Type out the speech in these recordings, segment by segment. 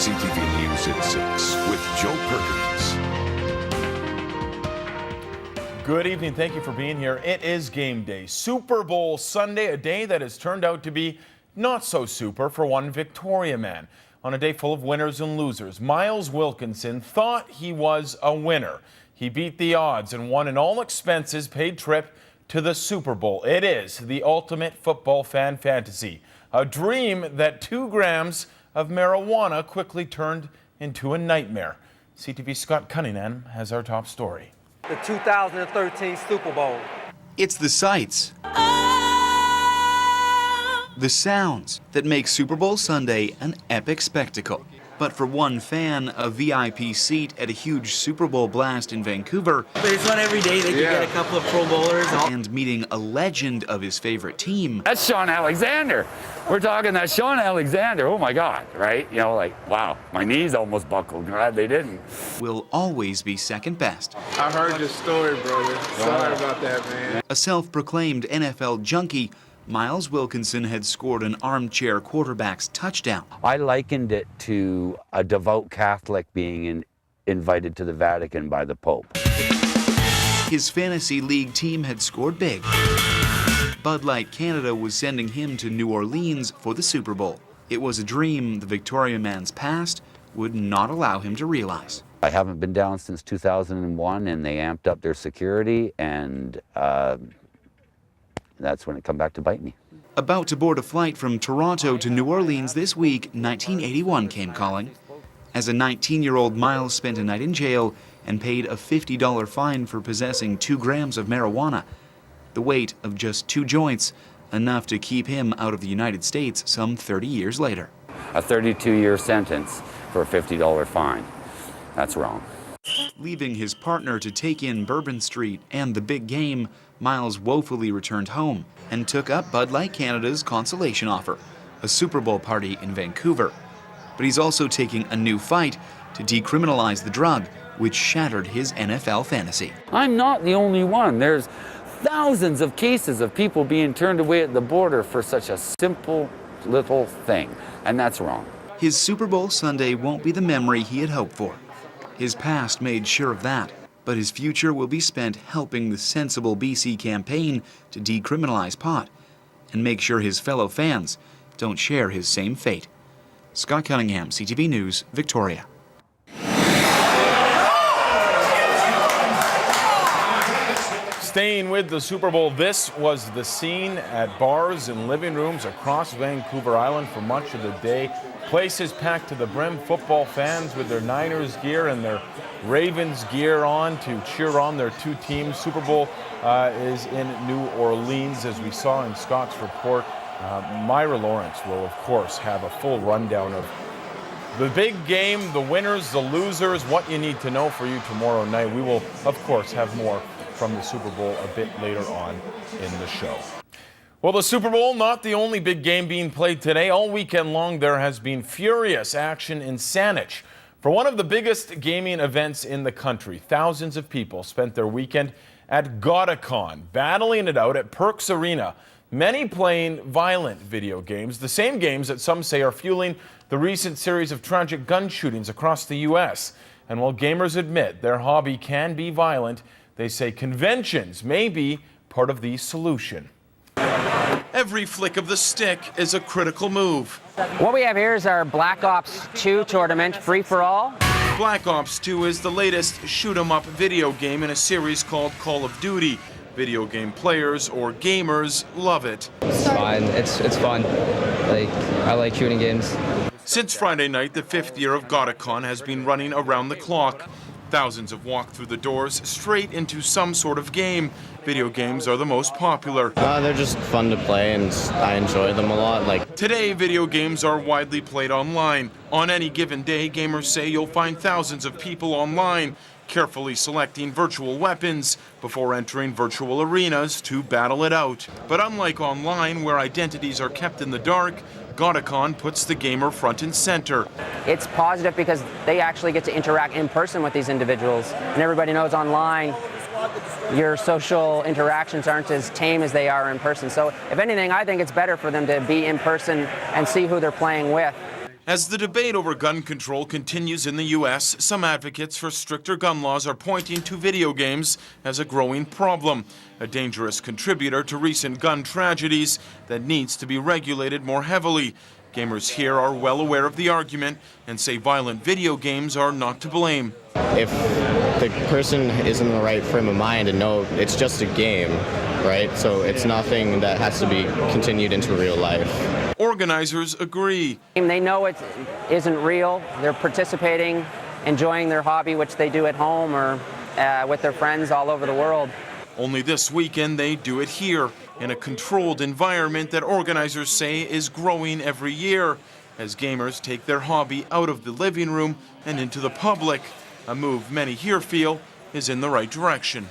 CTV News at 6 with Joe Perkins. Good evening. Thank you for being here. It is game day. Super Bowl Sunday, a day that has turned out to be not so super for one Victoria man. On a day full of winners and losers, Miles Wilkinson thought he was a winner. He beat the odds and won an all-expenses paid trip to the Super Bowl. It is the ultimate football fan fantasy, a dream that 2 grams of marijuana quickly turned into a nightmare. CTV's Scott Cunningham has our top story. The 2013 Super Bowl. It's the sights, the sounds that make Super Bowl Sunday an epic spectacle. But for one fan, a VIP seat at a huge Super Bowl blast in Vancouver, but it's not every day that you get a couple of Pro Bowlers. And meeting a legend of his favorite team. That's Sean Alexander. We're talking that Sean Alexander. Oh my God, right? You know, like, wow, my knees almost buckled. Glad they didn't. Will always be second best. I heard your story, brother. Sorry about that, man. A self-proclaimed NFL junkie, Miles Wilkinson had scored an armchair quarterback's touchdown. I likened it to a devout Catholic being invited to the Vatican by the Pope. His fantasy league team had scored big. Bud Light Canada was sending him to New Orleans for the Super Bowl. It was a dream the Victoria man's past would not allow him to realize. I haven't been down since 2001, and they amped up their security, and that's when it come back to bite me. About to board a flight from Toronto to New Orleans this week, 1981 came calling. As a 19-year-old, Miles spent a night in jail and paid a $50 fine for possessing 2 grams of marijuana. The weight of just 2 joints, enough to keep him out of the United States some 30 years later. A 32-year sentence for a $50 fine. That's wrong. Leaving his partner to take in Bourbon Street and the big game, Miles woefully returned home and took up Bud Light Canada's consolation offer, a Super Bowl party in Vancouver. But he's also taking a new fight to decriminalize the drug, which shattered his NFL fantasy. I'm not the only one. There's thousands of cases of people being turned away at the border for such a simple little thing, and that's wrong. His Super Bowl Sunday won't be the memory he had hoped for. His past made sure of that, but his future will be spent helping the Sensible BC campaign to decriminalize pot and make sure his fellow fans don't share his same fate. Scott Cunningham, CTV News, Victoria. Staying with the Super Bowl, this was the scene at bars and living rooms across Vancouver Island for much of the day. Places packed to the brim, football fans with their Niners gear and their Ravens gear on to cheer on their 2 teams. Super Bowl is in New Orleans, as we saw in Scott's report. Myra Lawrence will, of course, have a full rundown of the big game, the winners, the losers, what you need to know for you tomorrow night. We will, of course, have more from the Super Bowl a bit later on in the show. Well, the Super Bowl, not the only big game being played today. All weekend long, there has been furious action in Saanich. For one of the biggest gaming events in the country, thousands of people spent their weekend at GottaCon, battling it out at Perkins Arena. Many playing violent video games, the same games that some say are fueling the recent series of tragic gun shootings across the U.S. And while gamers admit their hobby can be violent, they say conventions may be part of the solution. Every flick of the stick is a critical move. What we have here is our Black Ops 2 tournament, free for all. Black Ops 2 is the latest shoot-'em-up video game in a series called Call of Duty. Video game players or gamers love it. It's fine. It's fun. I like shooting games. Since Friday night, the 5th year of GottaCon has been running around the clock. Thousands have walked through the doors straight into some sort of game. Video games are the most popular. They're just fun to play, and I enjoy them a lot. Today, video games are widely played online. On any given day, gamers say you'll find thousands of people online, carefully selecting virtual weapons before entering virtual arenas to battle it out. But unlike online, where identities are kept in the dark, GottaCon puts the gamer front and center. It's positive because they actually get to interact in person with these individuals. And everybody knows online, your social interactions aren't as tame as they are in person. So if anything, I think it's better for them to be in person and see who they're playing with. As the debate over gun control continues in the U.S., some advocates for stricter gun laws are pointing to video games as a growing problem, a dangerous contributor to recent gun tragedies that needs to be regulated more heavily. Gamers here are well aware of the argument and say violent video games are not to blame. If the person is in the right frame of mind and know it's just a game, right? So it's nothing that has to be continued into real life. Organizers agree. They know it isn't real. They're participating, enjoying their hobby, which they do at home or with their friends all over the world. Only this weekend they do it here, in a controlled environment that organizers say is growing every year, as gamers take their hobby out of the living room and into the public, a move many here feel is in the right direction.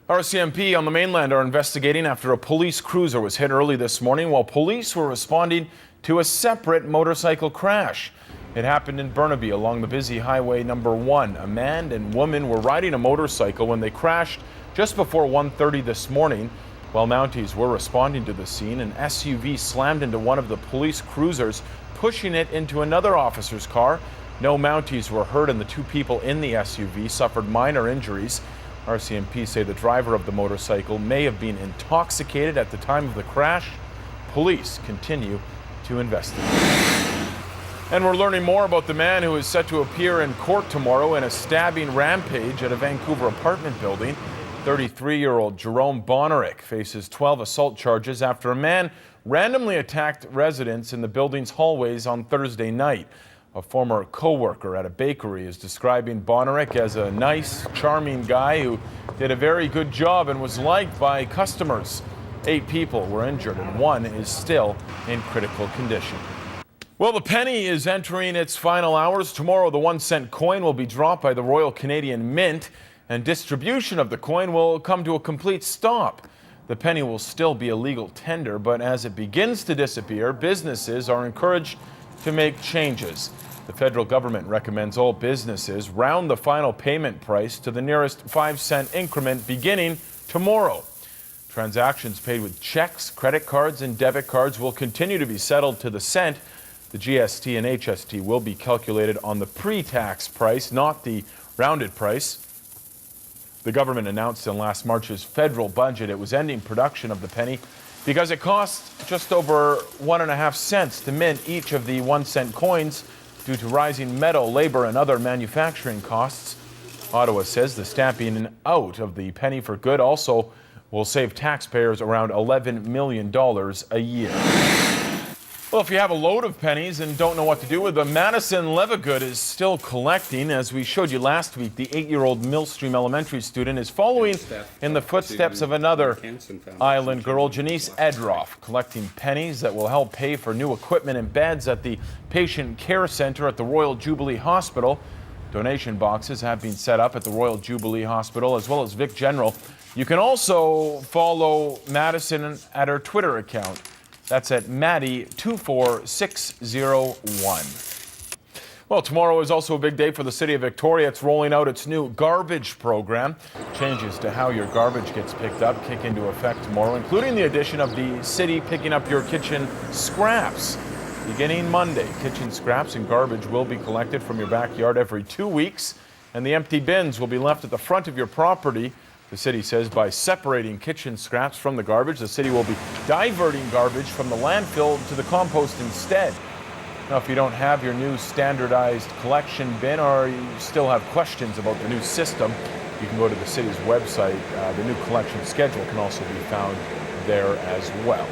RCMP on the mainland are investigating after a police cruiser was hit early this morning while police were responding to a separate motorcycle crash. It happened in Burnaby along the busy highway number 1. A man and woman were riding a motorcycle when they crashed just before 1:30 this morning. While Mounties were responding to the scene, an SUV slammed into one of the police cruisers, pushing it into another officer's car. No Mounties were hurt and the two people in the SUV suffered minor injuries. RCMP say the driver of the motorcycle may have been intoxicated at the time of the crash. Police continue to investigate. And we're learning more about the man who is set to appear in court tomorrow in a stabbing rampage at a Vancouver apartment building. 33-year-old Jerome Bonerick faces 12 assault charges after a man randomly attacked residents in the building's hallways on Thursday night. A former co-worker at a bakery is describing Bonerick as a nice, charming guy who did a very good job and was liked by customers. 8 people were injured and 1 is still in critical condition. Well, the penny is entering its final hours. Tomorrow, the 1-cent coin will be dropped by the Royal Canadian Mint, and distribution of the coin will come to a complete stop. The penny will still be a legal tender, but as it begins to disappear, businesses are encouraged to make changes. The federal government recommends all businesses round the final payment price to the nearest 5-cent increment beginning tomorrow. Transactions paid with checks, credit cards, and debit cards will continue to be settled to the cent. The GST and HST will be calculated on the pre-tax price, not the rounded price. The government announced in last March's federal budget it was ending production of the penny because it costs just over 1.5 cents to mint each of the 1-cent coins due to rising metal, labor, and other manufacturing costs. Ottawa says the stamping out of the penny for good also will save taxpayers around $11 million a year. Well, if you have a load of pennies and don't know what to do with them, Madison Levigood is still collecting. As we showed you last week, the 8-year-old Millstream Elementary student is following in the footsteps of another island girl, Janice Edroff, collecting pennies that will help pay for new equipment and beds at the Patient Care Center at the Royal Jubilee Hospital. Donation boxes have been set up at the Royal Jubilee Hospital as well as Vic General. You can also follow Madison at her Twitter account. That's at Maddie24601. Well, tomorrow is also a big day for the city of Victoria. It's rolling out its new garbage program. Changes to how your garbage gets picked up kick into effect tomorrow, including the addition of the city picking up your kitchen scraps. Beginning Monday, kitchen scraps and garbage will be collected from your backyard every 2 weeks, and the empty bins will be left at the front of your property. The city says by separating kitchen scraps from the garbage, the city will be diverting garbage from the landfill to the compost instead. Now, if you don't have your new standardized collection bin or you still have questions about the new system, you can go to the city's website. The new collection schedule can also be found there as well.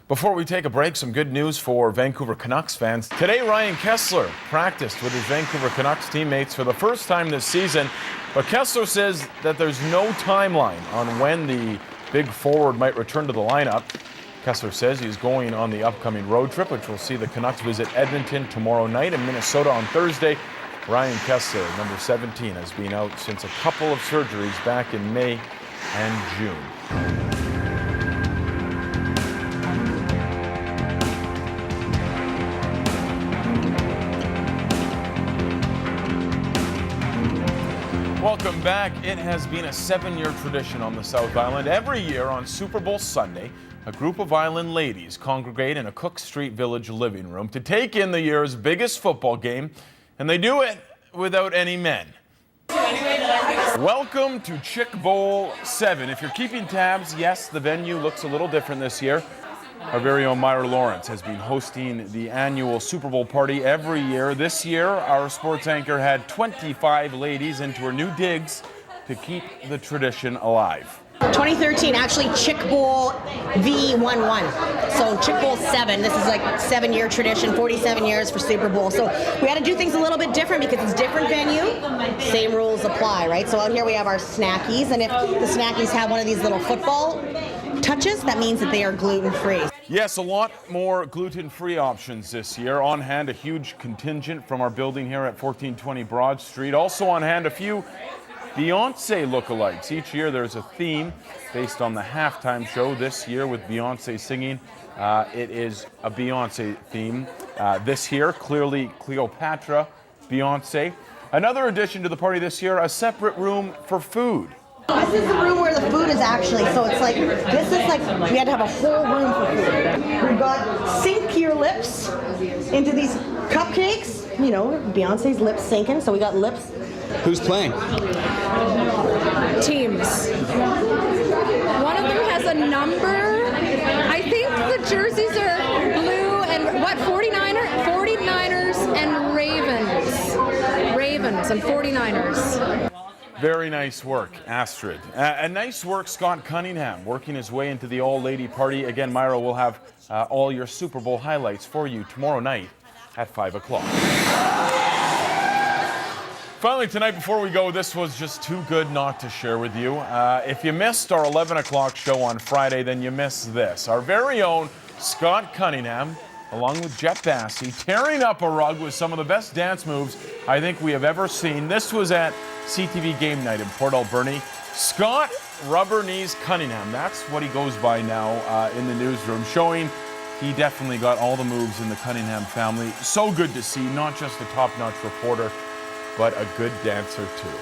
Before we take a break, some good news for Vancouver Canucks fans. Today, Ryan Kesler practiced with his Vancouver Canucks teammates for the first time this season, but Kesler says that there's no timeline on when the big forward might return to the lineup. Kesler says he's going on the upcoming road trip, which will see the Canucks visit Edmonton tomorrow night and Minnesota on Thursday. Ryan Kesler, number 17, has been out since a couple of surgeries back in May and June. Welcome back. It has been a 7-year tradition on the South Island. Every year on Super Bowl Sunday, a group of island ladies congregate in a Cook Street Village living room to take in the year's biggest football game, and they do it without any men. Welcome to Chick Bowl 7. If you're keeping tabs, yes, the venue looks a little different this year. Our very own Myra Lawrence has been hosting the annual Super Bowl party every year. This year, our sports anchor had 25 ladies into her new digs to keep the tradition alive. 2013, actually Chick Bowl V11. So Chick Bowl 7, this is like 7-year tradition, 47 years for Super Bowl. So we had to do things a little bit different because it's different venue, same rules apply, right? So out here we have our snackies, and if the snackies have one of these little football touches, that means that they are gluten-free. Yes, a lot more gluten-free options this year. On hand, a huge contingent from our building here at 1420 Broad Street. Also on hand, a few Beyonce lookalikes. Each year there's a theme based on the halftime show. This year with Beyonce singing, it is a Beyonce theme. This year, clearly Cleopatra, Beyonce. Another addition to the party this year, a separate room for food. This is the room where the food is actually, so it's like, this is like, we had to have a whole room for food. We've got sink your lips into these cupcakes. You know, Beyonce's lips sinking, so we got lips. Who's playing? Teams. One of them has a number. I think the jerseys are blue and what, 49ers and Ravens and 49ers. Very nice work, Astrid. And nice work, Scott Cunningham, working his way into the all-lady party. Again, Myra will have all your Super Bowl highlights for you tomorrow night at 5 o'clock. Finally, tonight, before we go, this was just too good not to share with you. If you missed our 11 o'clock show on Friday, then you missed this. Our very own Scott Cunningham, along with Jet Bassey, tearing up a rug with some of the best dance moves I think we have ever seen. This was at CTV Game Night in Port Alberni. Scott Rubber Knees Cunningham, that's what he goes by now in the newsroom, showing he definitely got all the moves in the Cunningham family. So good to see, not just a top-notch reporter, but a good dancer too.